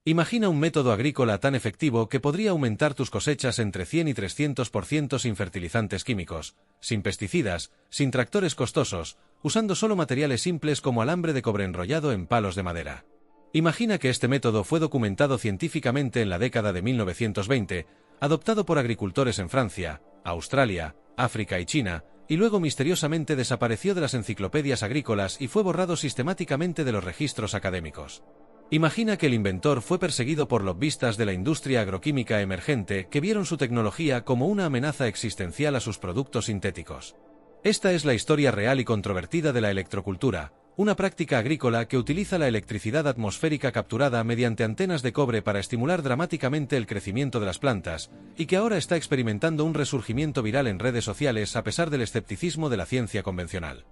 Imagina un método agrícola tan efectivo que podría aumentar tus cosechas entre 100 y 300% sin fertilizantes químicos, sin pesticidas, sin tractores costosos, usando solo materiales simples como alambre de cobre enrollado en palos de madera. Imagina que este método fue documentado científicamente en la década de 1920, adoptado por agricultores en Francia, Australia, África y China, y luego misteriosamente desapareció de las enciclopedias agrícolas y fue borrado sistemáticamente de los registros académicos. Imagina que el inventor fue perseguido por lobbistas de la industria agroquímica emergente que vieron su tecnología como una amenaza existencial a sus productos sintéticos. Esta es la historia real y controvertida de la electrocultura, una práctica agrícola que utiliza la electricidad atmosférica capturada mediante antenas de cobre para estimular dramáticamente el crecimiento de las plantas, y que ahora está experimentando un resurgimiento viral en redes sociales a pesar del escepticismo de la ciencia convencional.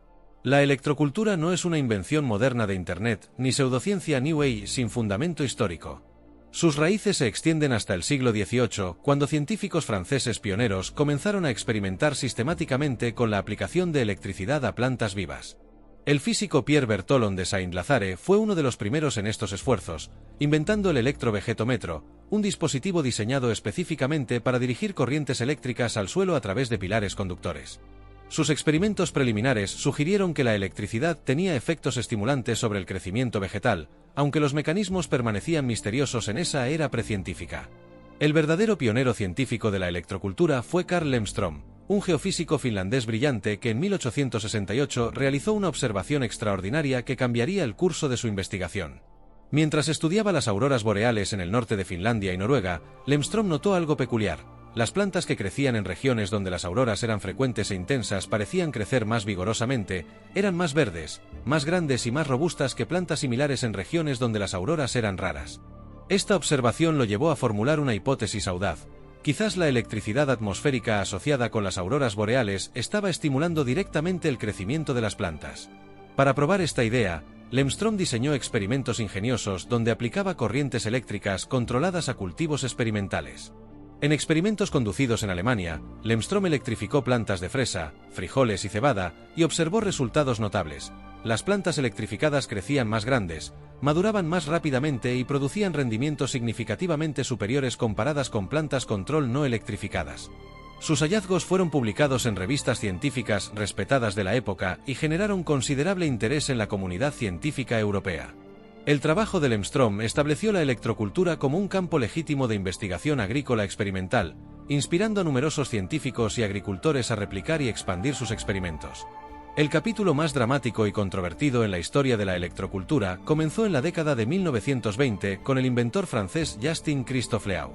La electrocultura no es una invención moderna de Internet, ni pseudociencia New Age sin fundamento histórico. Sus raíces se extienden hasta el siglo XVIII, cuando científicos franceses pioneros comenzaron a experimentar sistemáticamente con la aplicación de electricidad a plantas vivas. El físico Pierre Bertholon de Saint-Lazare fue uno de los primeros en estos esfuerzos, inventando el electrovegetómetro, un dispositivo diseñado específicamente para dirigir corrientes eléctricas al suelo a través de pilares conductores. Sus experimentos preliminares sugirieron que la electricidad tenía efectos estimulantes sobre el crecimiento vegetal, aunque los mecanismos permanecían misteriosos en esa era precientífica. El verdadero pionero científico de la electrocultura fue Carl Lemström, un geofísico finlandés brillante que en 1868 realizó una observación extraordinaria que cambiaría el curso de su investigación. Mientras estudiaba las auroras boreales en el norte de Finlandia y Noruega, Lemström notó algo peculiar. Las plantas que crecían en regiones donde las auroras eran frecuentes e intensas parecían crecer más vigorosamente, eran más verdes, más grandes y más robustas que plantas similares en regiones donde las auroras eran raras. Esta observación lo llevó a formular una hipótesis audaz. Quizás la electricidad atmosférica asociada con las auroras boreales estaba estimulando directamente el crecimiento de las plantas. Para probar esta idea, Lemström diseñó experimentos ingeniosos donde aplicaba corrientes eléctricas controladas a cultivos experimentales. En experimentos conducidos en Alemania, Lemström electrificó plantas de fresa, frijoles y cebada y observó resultados notables. Las plantas electrificadas crecían más grandes, maduraban más rápidamente y producían rendimientos significativamente superiores comparadas con plantas control no electrificadas. Sus hallazgos fueron publicados en revistas científicas respetadas de la época y generaron considerable interés en la comunidad científica europea. El trabajo de Lemström estableció la electrocultura como un campo legítimo de investigación agrícola experimental, inspirando a numerosos científicos y agricultores a replicar y expandir sus experimentos. El capítulo más dramático y controvertido en la historia de la electrocultura comenzó en la década de 1920 con el inventor francés Justin-Christophe Léaud.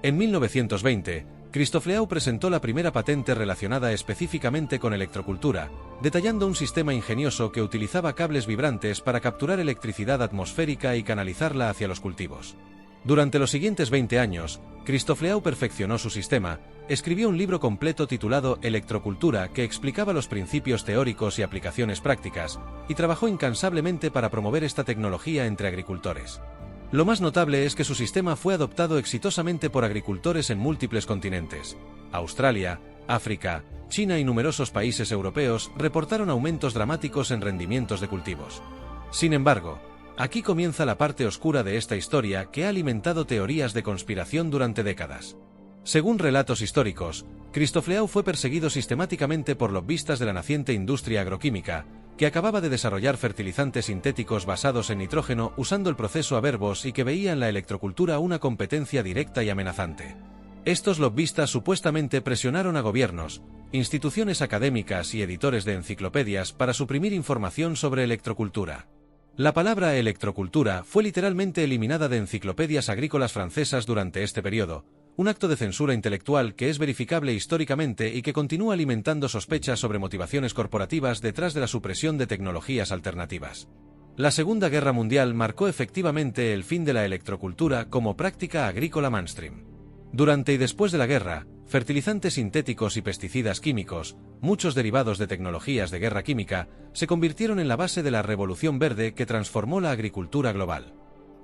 En 1920, Christophe Léaud presentó la primera patente relacionada específicamente con electrocultura, detallando un sistema ingenioso que utilizaba cables vibrantes para capturar electricidad atmosférica y canalizarla hacia los cultivos. Durante los siguientes 20 años, Christophe Léaud perfeccionó su sistema, escribió un libro completo titulado Electrocultura que explicaba los principios teóricos y aplicaciones prácticas, y trabajó incansablemente para promover esta tecnología entre agricultores. Lo más notable es que su sistema fue adoptado exitosamente por agricultores en múltiples continentes. Australia, África, China y numerosos países europeos reportaron aumentos dramáticos en rendimientos de cultivos. Sin embargo, aquí comienza la parte oscura de esta historia que ha alimentado teorías de conspiración durante décadas. Según relatos históricos, Christophe Léaud fue perseguido sistemáticamente por lobbistas de la naciente industria agroquímica, que acababa de desarrollar fertilizantes sintéticos basados en nitrógeno usando el proceso Haber-Bosch y que veía en la electrocultura una competencia directa y amenazante. Estos lobbistas supuestamente presionaron a gobiernos, instituciones académicas y editores de enciclopedias para suprimir información sobre electrocultura. La palabra electrocultura fue literalmente eliminada de enciclopedias agrícolas francesas durante este periodo, un acto de censura intelectual que es verificable históricamente y que continúa alimentando sospechas sobre motivaciones corporativas detrás de la supresión de tecnologías alternativas. La Segunda Guerra Mundial marcó efectivamente el fin de la electrocultura como práctica agrícola mainstream. Durante y después de la guerra, fertilizantes sintéticos y pesticidas químicos, muchos derivados de tecnologías de guerra química, se convirtieron en la base de la revolución verde que transformó la agricultura global.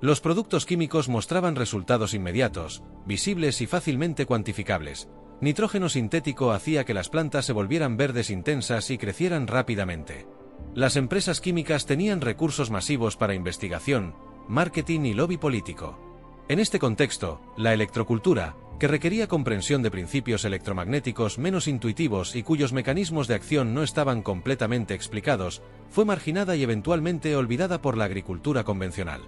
Los productos químicos mostraban resultados inmediatos, visibles y fácilmente cuantificables. Nitrógeno sintético hacía que las plantas se volvieran verdes intensas y crecieran rápidamente. Las empresas químicas tenían recursos masivos para investigación, marketing y lobby político. En este contexto, la electrocultura, que requería comprensión de principios electromagnéticos menos intuitivos y cuyos mecanismos de acción no estaban completamente explicados, fue marginada y eventualmente olvidada por la agricultura convencional.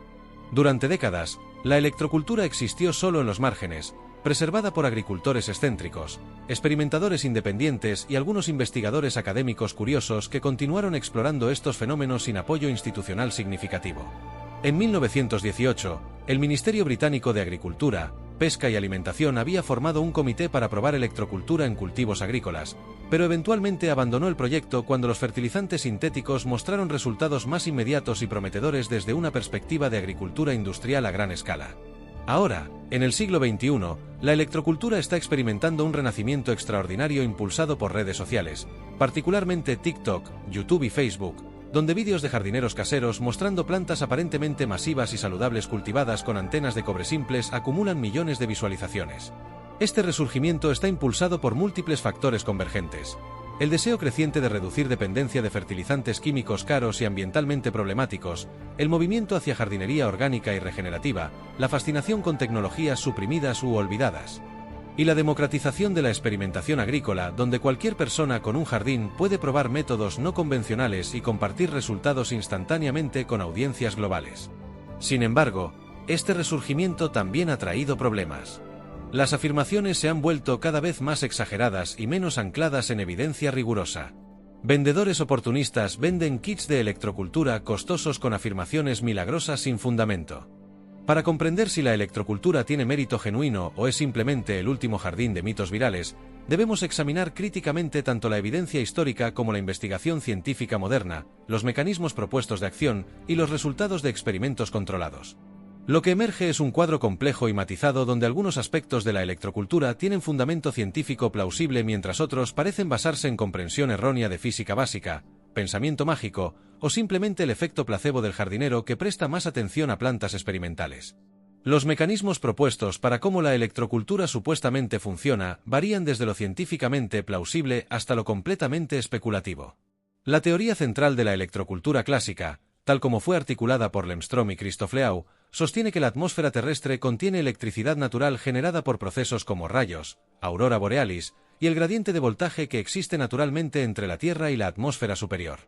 Durante décadas, la electrocultura existió solo en los márgenes, preservada por agricultores excéntricos, experimentadores independientes y algunos investigadores académicos curiosos que continuaron explorando estos fenómenos sin apoyo institucional significativo. En 1918, el Ministerio Británico de Agricultura, Pesca y Alimentación había formado un comité para probar electrocultura en cultivos agrícolas, pero eventualmente abandonó el proyecto cuando los fertilizantes sintéticos mostraron resultados más inmediatos y prometedores desde una perspectiva de agricultura industrial a gran escala. Ahora, en el siglo XXI, la electrocultura está experimentando un renacimiento extraordinario impulsado por redes sociales, particularmente TikTok, YouTube y Facebook, donde vídeos de jardineros caseros mostrando plantas aparentemente masivas y saludables cultivadas con antenas de cobre simples acumulan millones de visualizaciones. Este resurgimiento está impulsado por múltiples factores convergentes. El deseo creciente de reducir dependencia de fertilizantes químicos caros y ambientalmente problemáticos, el movimiento hacia jardinería orgánica y regenerativa, la fascinación con tecnologías suprimidas u olvidadas, y la democratización de la experimentación agrícola, donde cualquier persona con un jardín puede probar métodos no convencionales y compartir resultados instantáneamente con audiencias globales. Sin embargo, este resurgimiento también ha traído problemas. Las afirmaciones se han vuelto cada vez más exageradas y menos ancladas en evidencia rigurosa. Vendedores oportunistas venden kits de electrocultura costosos con afirmaciones milagrosas sin fundamento. Para comprender si la electrocultura tiene mérito genuino o es simplemente el último jardín de mitos virales, debemos examinar críticamente tanto la evidencia histórica como la investigación científica moderna, los mecanismos propuestos de acción y los resultados de experimentos controlados. Lo que emerge es un cuadro complejo y matizado donde algunos aspectos de la electrocultura tienen fundamento científico plausible mientras otros parecen basarse en comprensión errónea de física básica, pensamiento mágico o simplemente el efecto placebo del jardinero que presta más atención a plantas experimentales. Los mecanismos propuestos para cómo la electrocultura supuestamente funciona varían desde lo científicamente plausible hasta lo completamente especulativo. La teoría central de la electrocultura clásica, tal como fue articulada por Lemstrom y Christofleau, sostiene que la atmósfera terrestre contiene electricidad natural generada por procesos como rayos, aurora borealis, y el gradiente de voltaje que existe naturalmente entre la Tierra y la atmósfera superior.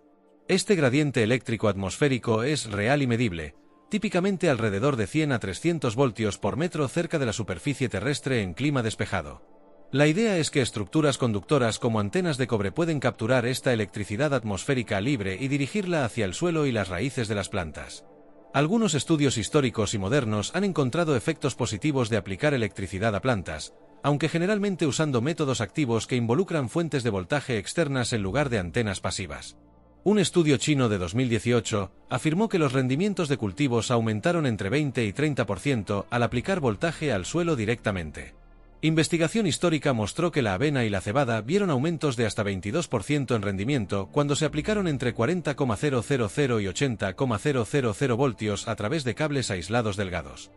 Este gradiente eléctrico atmosférico es real y medible, típicamente alrededor de 100 a 300 voltios por metro cerca de la superficie terrestre en clima despejado. La idea es que estructuras conductoras como antenas de cobre pueden capturar esta electricidad atmosférica libre y dirigirla hacia el suelo y las raíces de las plantas. Algunos estudios históricos y modernos han encontrado efectos positivos de aplicar electricidad a plantas, aunque generalmente usando métodos activos que involucran fuentes de voltaje externas en lugar de antenas pasivas. Un estudio chino de 2018 afirmó que los rendimientos de cultivos aumentaron entre 20 y 30% al aplicar voltaje al suelo directamente. Investigación histórica mostró que la avena y la cebada vieron aumentos de hasta 22% en rendimiento cuando se aplicaron entre 40,000 y 80,000 voltios a través de cables aislados delgados.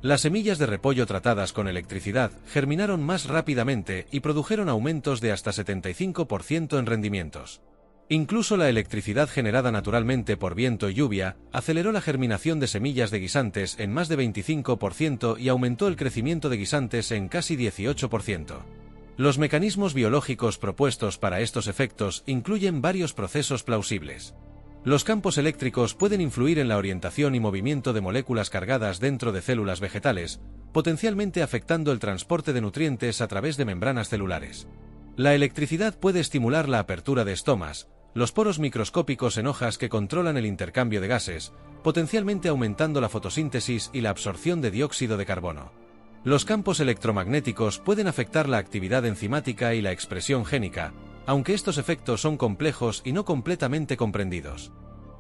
Las semillas de repollo tratadas con electricidad germinaron más rápidamente y produjeron aumentos de hasta 75% en rendimientos. Incluso la electricidad generada naturalmente por viento y lluvia aceleró la germinación de semillas de guisantes en más de 25% y aumentó el crecimiento de guisantes en casi 18%. Los mecanismos biológicos propuestos para estos efectos incluyen varios procesos plausibles. Los campos eléctricos pueden influir en la orientación y movimiento de moléculas cargadas dentro de células vegetales, potencialmente afectando el transporte de nutrientes a través de membranas celulares. La electricidad puede estimular la apertura de estomas, los poros microscópicos en hojas que controlan el intercambio de gases, potencialmente aumentando la fotosíntesis y la absorción de dióxido de carbono. Los campos electromagnéticos pueden afectar la actividad enzimática y la expresión génica, aunque estos efectos son complejos y no completamente comprendidos.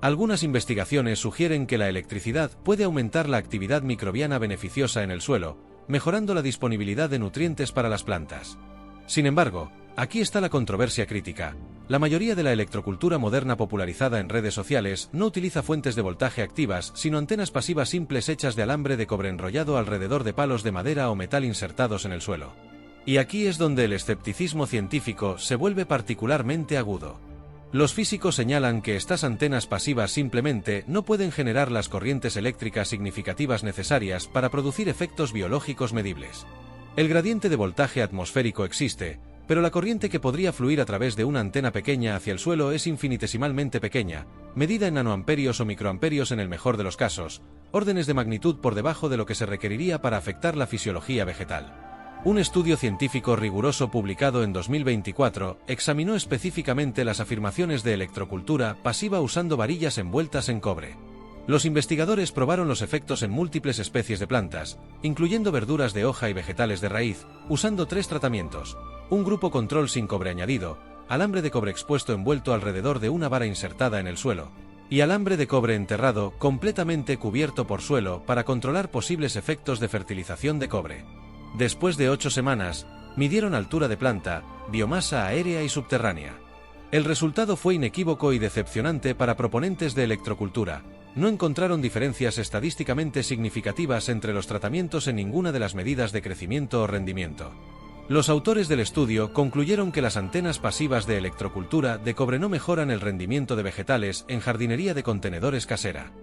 Algunas investigaciones sugieren que la electricidad puede aumentar la actividad microbiana beneficiosa en el suelo, mejorando la disponibilidad de nutrientes para las plantas. Sin embargo, aquí está la controversia crítica. La mayoría de la electrocultura moderna popularizada en redes sociales no utiliza fuentes de voltaje activas, sino antenas pasivas simples hechas de alambre de cobre enrollado alrededor de palos de madera o metal insertados en el suelo. Y aquí es donde el escepticismo científico se vuelve particularmente agudo. Los físicos señalan que estas antenas pasivas simplemente no pueden generar las corrientes eléctricas significativas necesarias para producir efectos biológicos medibles. El gradiente de voltaje atmosférico existe, pero la corriente que podría fluir a través de una antena pequeña hacia el suelo es infinitesimalmente pequeña, medida en nanoamperios o microamperios en el mejor de los casos, órdenes de magnitud por debajo de lo que se requeriría para afectar la fisiología vegetal. Un estudio científico riguroso publicado en 2024 examinó específicamente las afirmaciones de electrocultura pasiva usando varillas envueltas en cobre. Los investigadores probaron los efectos en múltiples especies de plantas, incluyendo verduras de hoja y vegetales de raíz, usando 3 tratamientos: un grupo control sin cobre añadido, alambre de cobre expuesto envuelto alrededor de una vara insertada en el suelo, y alambre de cobre enterrado completamente cubierto por suelo para controlar posibles efectos de fertilización de cobre. Después de 8 semanas, midieron altura de planta, biomasa aérea y subterránea. El resultado fue inequívoco y decepcionante para proponentes de electrocultura. No encontraron diferencias estadísticamente significativas entre los tratamientos en ninguna de las medidas de crecimiento o rendimiento. Los autores del estudio concluyeron que las antenas pasivas de electrocultura de cobre no mejoran el rendimiento de vegetales en jardinería de contenedores casera.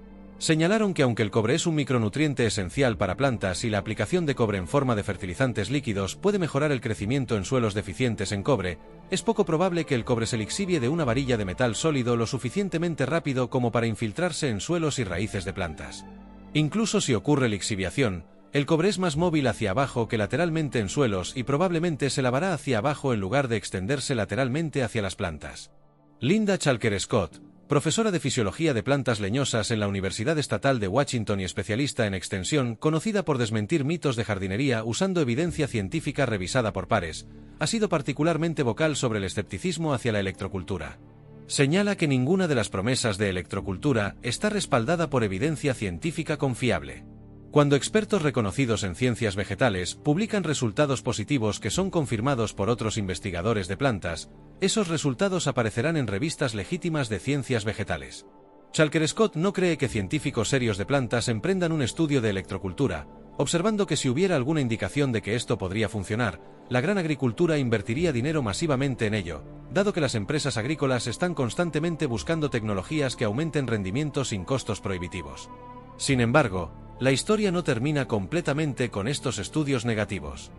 Señalaron que aunque el cobre es un micronutriente esencial para plantas y la aplicación de cobre en forma de fertilizantes líquidos puede mejorar el crecimiento en suelos deficientes en cobre, es poco probable que el cobre se lixivie de una varilla de metal sólido lo suficientemente rápido como para infiltrarse en suelos y raíces de plantas. Incluso si ocurre lixiviación, el cobre es más móvil hacia abajo que lateralmente en suelos y probablemente se lavará hacia abajo en lugar de extenderse lateralmente hacia las plantas. Linda Chalker Scott, profesora de Fisiología de Plantas Leñosas en la Universidad Estatal de Washington y especialista en extensión, conocida por desmentir mitos de jardinería usando evidencia científica revisada por pares, ha sido particularmente vocal sobre el escepticismo hacia la electrocultura. Señala que ninguna de las promesas de electrocultura está respaldada por evidencia científica confiable. Cuando expertos reconocidos en ciencias vegetales publican resultados positivos que son confirmados por otros investigadores de plantas, esos resultados aparecerán en revistas legítimas de ciencias vegetales. Chalker Scott no cree que científicos serios de plantas emprendan un estudio de electrocultura, observando que si hubiera alguna indicación de que esto podría funcionar, la gran agricultura invertiría dinero masivamente en ello, dado que las empresas agrícolas están constantemente buscando tecnologías que aumenten rendimientos sin costos prohibitivos. Sin embargo, la historia no termina completamente con estos estudios negativos.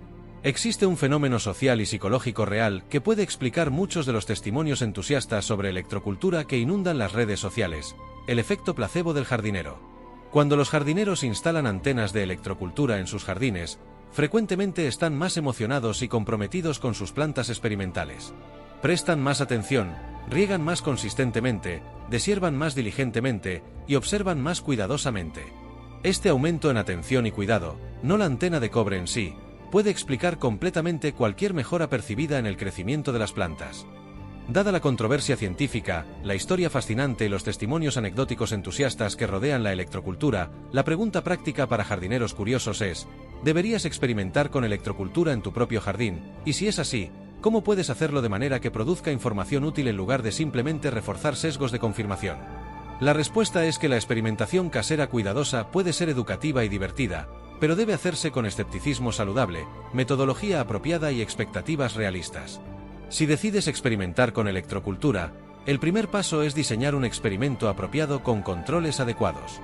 Existe un fenómeno social y psicológico real que puede explicar muchos de los testimonios entusiastas sobre electrocultura que inundan las redes sociales: el efecto placebo del jardinero. Cuando los jardineros instalan antenas de electrocultura en sus jardines, frecuentemente están más emocionados y comprometidos con sus plantas experimentales. Prestan más atención, riegan más consistentemente, deshiervan más diligentemente y observan más cuidadosamente. Este aumento en atención y cuidado, no la antena de cobre en sí, puede explicar completamente cualquier mejora percibida en el crecimiento de las plantas. Dada la controversia científica, la historia fascinante y los testimonios anecdóticos entusiastas que rodean la electrocultura, la pregunta práctica para jardineros curiosos es: ¿deberías experimentar con electrocultura en tu propio jardín? Y si es así, ¿cómo puedes hacerlo de manera que produzca información útil en lugar de simplemente reforzar sesgos de confirmación? La respuesta es que la experimentación casera cuidadosa puede ser educativa y divertida, pero debe hacerse con escepticismo saludable, metodología apropiada y expectativas realistas. Si decides experimentar con electrocultura, el primer paso es diseñar un experimento apropiado con controles adecuados.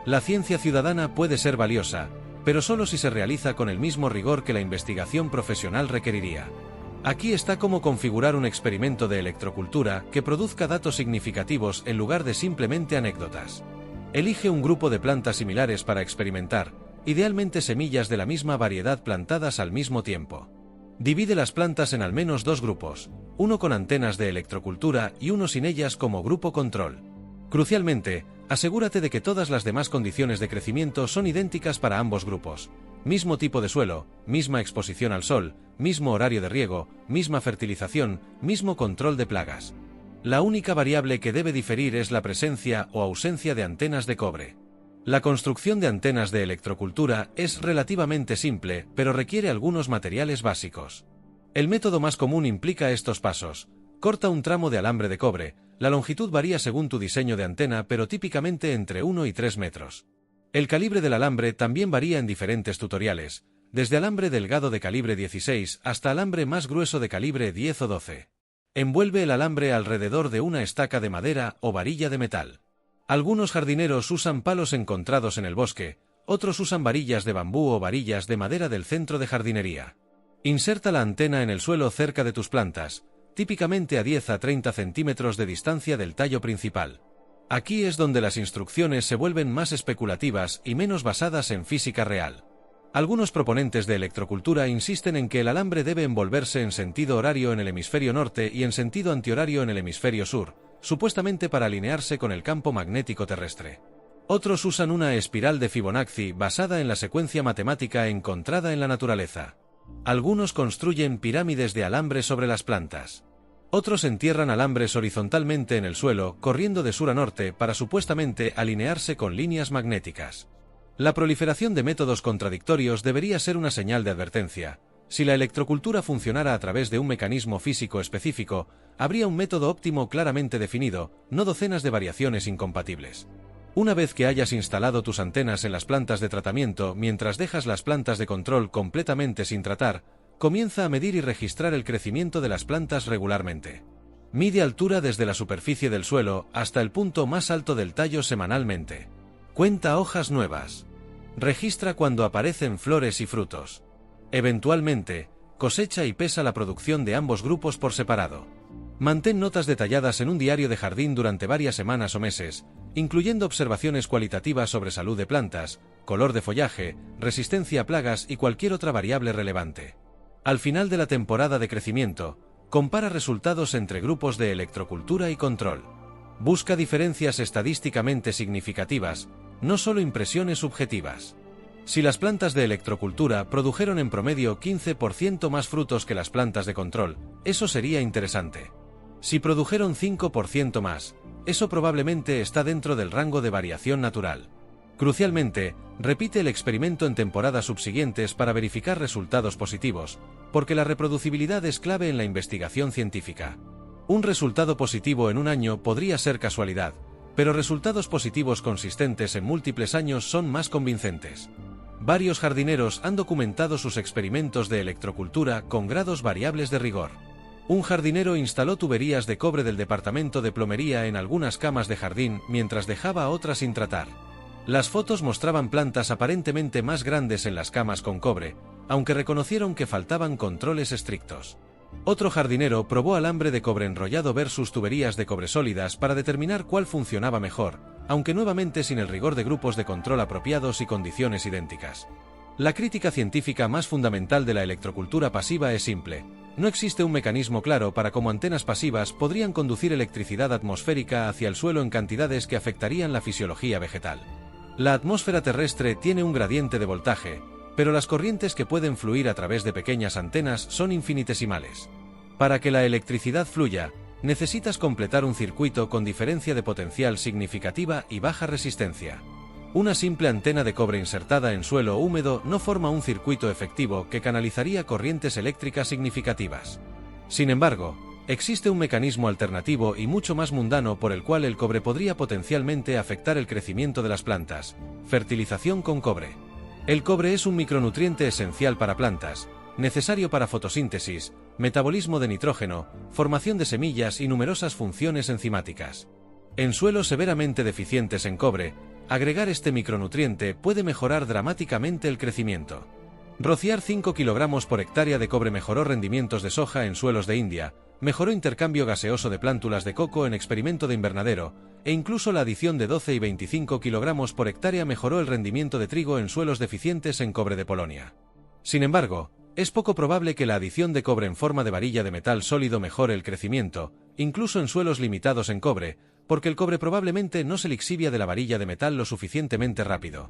La ciencia ciudadana puede ser valiosa, pero solo si se realiza con el mismo rigor que la investigación profesional requeriría. Aquí está cómo configurar un experimento de electrocultura que produzca datos significativos en lugar de simplemente anécdotas. Elige un grupo de plantas similares para experimentar, idealmente semillas de la misma variedad plantadas al mismo tiempo. Divide las plantas en al menos 2 grupos, uno con antenas de electrocultura y uno sin ellas como grupo control. Crucialmente, asegúrate de que todas las demás condiciones de crecimiento son idénticas para ambos grupos. Mismo tipo de suelo, misma exposición al sol, mismo horario de riego, misma fertilización, mismo control de plagas. La única variable que debe diferir es la presencia o ausencia de antenas de cobre. La construcción de antenas de electrocultura es relativamente simple, pero requiere algunos materiales básicos. El método más común implica estos pasos: corta un tramo de alambre de cobre, la longitud varía según tu diseño de antena pero típicamente entre 1 y 3 metros. El calibre del alambre también varía en diferentes tutoriales, desde alambre delgado de calibre 16 hasta alambre más grueso de calibre 10 o 12. Envuelve el alambre alrededor de una estaca de madera o varilla de metal. Algunos jardineros usan palos encontrados en el bosque, otros usan varillas de bambú o varillas de madera del centro de jardinería. Inserta la antena en el suelo cerca de tus plantas, típicamente a 10 a 30 centímetros de distancia del tallo principal. Aquí es donde las instrucciones se vuelven más especulativas y menos basadas en física real. Algunos proponentes de electrocultura insisten en que el alambre debe envolverse en sentido horario en el hemisferio norte y en sentido antihorario en el hemisferio sur, supuestamente para alinearse con el campo magnético terrestre. Otros usan una espiral de Fibonacci basada en la secuencia matemática encontrada en la naturaleza. Algunos construyen pirámides de alambre sobre las plantas. Otros entierran alambres horizontalmente en el suelo, corriendo de sur a norte para supuestamente alinearse con líneas magnéticas. La proliferación de métodos contradictorios debería ser una señal de advertencia. Si la electrocultura funcionara a través de un mecanismo físico específico, habría un método óptimo claramente definido, no docenas de variaciones incompatibles. Una vez que hayas instalado tus antenas en las plantas de tratamiento mientras dejas las plantas de control completamente sin tratar, comienza a medir y registrar el crecimiento de las plantas regularmente. Mide altura desde la superficie del suelo hasta el punto más alto del tallo semanalmente. Cuenta hojas nuevas. Registra cuando aparecen flores y frutos. Eventualmente, cosecha y pesa la producción de ambos grupos por separado. Mantén notas detalladas en un diario de jardín durante varias semanas o meses, incluyendo observaciones cualitativas sobre salud de plantas, color de follaje, resistencia a plagas y cualquier otra variable relevante. Al final de la temporada de crecimiento, compara resultados entre grupos de electrocultura y control. Busca diferencias estadísticamente significativas, no solo impresiones subjetivas. Si las plantas de electrocultura produjeron en promedio 15% más frutos que las plantas de control, eso sería interesante. Si produjeron 5% más, eso probablemente está dentro del rango de variación natural. Crucialmente, repite el experimento en temporadas subsiguientes para verificar resultados positivos, porque la reproducibilidad es clave en la investigación científica. Un resultado positivo en un año podría ser casualidad, pero resultados positivos consistentes en múltiples años son más convincentes. Varios jardineros han documentado sus experimentos de electrocultura con grados variables de rigor. Un jardinero instaló tuberías de cobre del departamento de plomería en algunas camas de jardín mientras dejaba a otras sin tratar. Las fotos mostraban plantas aparentemente más grandes en las camas con cobre, aunque reconocieron que faltaban controles estrictos. Otro jardinero probó alambre de cobre enrollado versus tuberías de cobre sólidas para determinar cuál funcionaba mejor, aunque nuevamente sin el rigor de grupos de control apropiados y condiciones idénticas. La crítica científica más fundamental de la electrocultura pasiva es simple. No existe un mecanismo claro para cómo antenas pasivas podrían conducir electricidad atmosférica hacia el suelo en cantidades que afectarían la fisiología vegetal. La atmósfera terrestre tiene un gradiente de voltaje, pero las corrientes que pueden fluir a través de pequeñas antenas son infinitesimales. Para que la electricidad fluya, necesitas completar un circuito con diferencia de potencial significativa y baja resistencia. Una simple antena de cobre insertada en suelo húmedo no forma un circuito efectivo que canalizaría corrientes eléctricas significativas. Sin embargo, existe un mecanismo alternativo y mucho más mundano por el cual el cobre podría potencialmente afectar el crecimiento de las plantas: fertilización con cobre. El cobre es un micronutriente esencial para plantas, necesario para fotosíntesis, metabolismo de nitrógeno, formación de semillas y numerosas funciones enzimáticas. En suelos severamente deficientes en cobre, agregar este micronutriente puede mejorar dramáticamente el crecimiento. Rociar 5 kg por hectárea de cobre mejoró rendimientos de soja en suelos de India, mejoró intercambio gaseoso de plántulas de coco en experimento de invernadero, e incluso la adición de 12 y 25 kg por hectárea mejoró el rendimiento de trigo en suelos deficientes en cobre de Polonia. Sin embargo, es poco probable que la adición de cobre en forma de varilla de metal sólido mejore el crecimiento, incluso en suelos limitados en cobre, porque el cobre probablemente no se lixivia de la varilla de metal lo suficientemente rápido.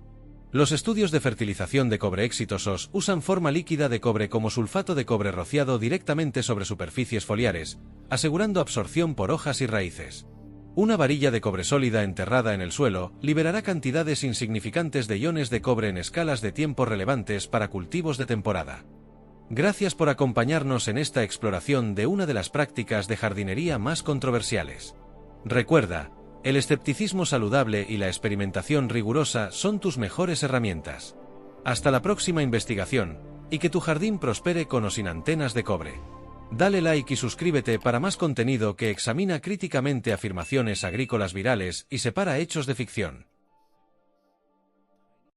Los estudios de fertilización de cobre exitosos usan forma líquida de cobre como sulfato de cobre rociado directamente sobre superficies foliares, asegurando absorción por hojas y raíces. Una varilla de cobre sólida enterrada en el suelo liberará cantidades insignificantes de iones de cobre en escalas de tiempo relevantes para cultivos de temporada. Gracias por acompañarnos en esta exploración de una de las prácticas de jardinería más controversiales. Recuerda, el escepticismo saludable y la experimentación rigurosa son tus mejores herramientas. Hasta la próxima investigación, y que tu jardín prospere con o sin antenas de cobre. Dale like y suscríbete para más contenido que examina críticamente afirmaciones agrícolas virales y separa hechos de ficción.